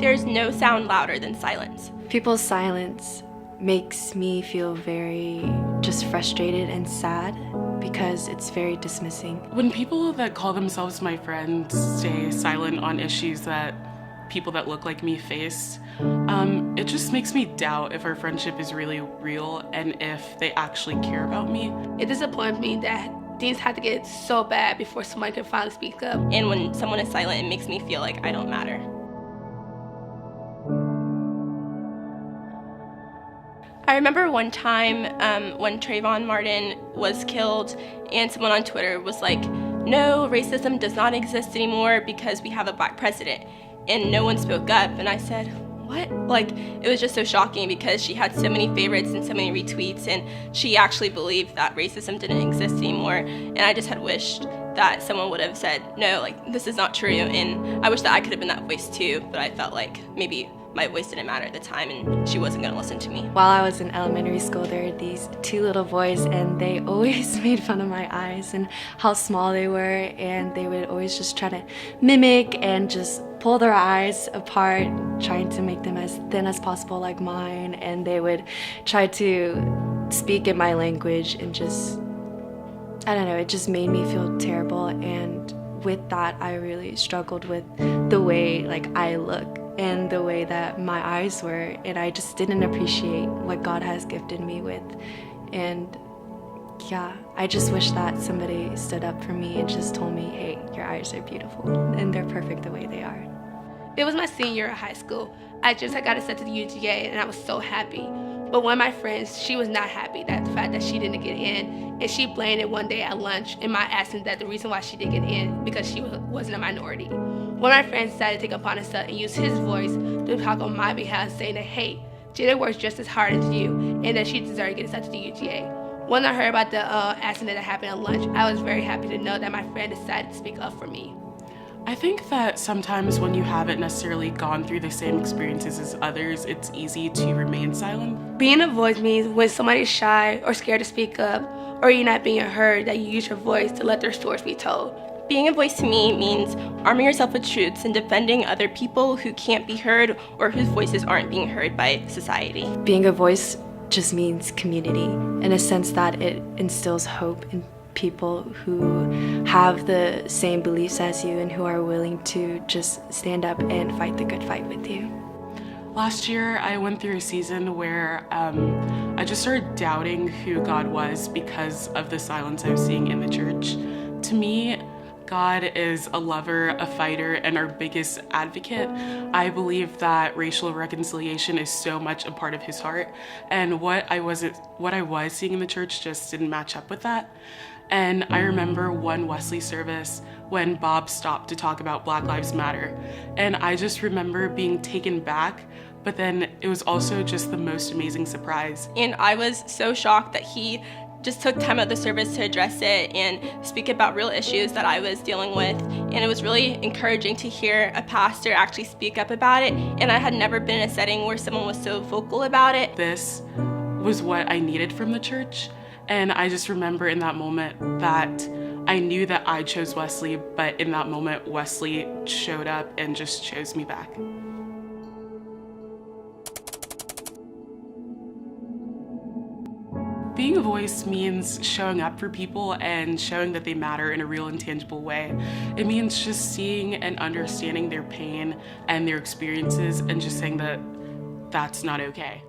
There's no sound louder than silence. People's silence makes me feel very just frustrated and sad because it's very dismissing. When people that call themselves my friends stay silent on issues that people that look like me face, it just makes me doubt if our friendship is really real and if they actually care about me. It disappoints me that things have to get so bad before someone can finally speak up. And when someone is silent, it makes me feel like I don't matter. I remember one time when Trayvon Martin was killed and someone on Twitter was like, no, racism does not exist anymore because we have a black president. And no one spoke up. And I said, what? Like, it was just so shocking because she had so many favorites and so many retweets, and she actually believed that racism didn't exist anymore. And I just had wished that someone would have said, no, like, this is not true. And I wish that I could have been that voice too, but I felt like maybe my voice didn't matter at the time and she wasn't gonna listen to me. While I was in elementary school, there were these two little boys and they always made fun of my eyes and how small they were, and they would always just try to mimic and just pull their eyes apart, trying to make them as thin as possible like mine, and they would try to speak in my language and just, I don't know, it just made me feel terrible. And with that, I really struggled with the way like I look and the way that my eyes were, and I just didn't appreciate what God has gifted me with. And yeah, I just wish that somebody stood up for me and just told me, hey, your eyes are beautiful and they're perfect the way they are. It was my senior year of high school. I got accepted to UGA and I was so happy. But one of my friends, she was not happy that the fact that she didn't get in, and she blamed it one day at lunch in my absence that the reason why she didn't get in because she wasn't a minority. One of my friends decided to take it upon himself and use his voice to talk on my behalf, saying that, hey, Jayda works just as hard as you and that she deserves to get accepted to UGA. When I heard about the accident that happened at lunch, I was very happy to know that my friend decided to speak up for me. I think that sometimes when you haven't necessarily gone through the same experiences as others, it's easy to remain silent. Being a voice means when somebody's shy or scared to speak up, or you're not being heard, that you use your voice to let their stories be told. Being a voice to me means arming yourself with truths and defending other people who can't be heard or whose voices aren't being heard by society. Being a voice just means community, in a sense that it instills hope in people who have the same beliefs as you and who are willing to just stand up and fight the good fight with you. Last year, I went through a season where I just started doubting who God was because of the silence I was seeing in the church. To me, God is a lover, a fighter, and our biggest advocate. I believe that racial reconciliation is so much a part of his heart, and what I was seeing in the church just didn't match up with that. And I remember one Wesley service when Bob stopped to talk about Black Lives Matter, and I just remember being taken back, but then it was also just the most amazing surprise. And I was so shocked that he just took time out of the service to address it and speak about real issues that I was dealing with. And it was really encouraging to hear a pastor actually speak up about it. And I had never been in a setting where someone was so vocal about it. This was what I needed from the church. And I just remember in that moment that I knew that I chose Wesley, but in that moment, Wesley showed up and just chose me back. Being a voice means showing up for people and showing that they matter in a real and tangible way. It means just seeing and understanding their pain and their experiences and just saying that that's not okay.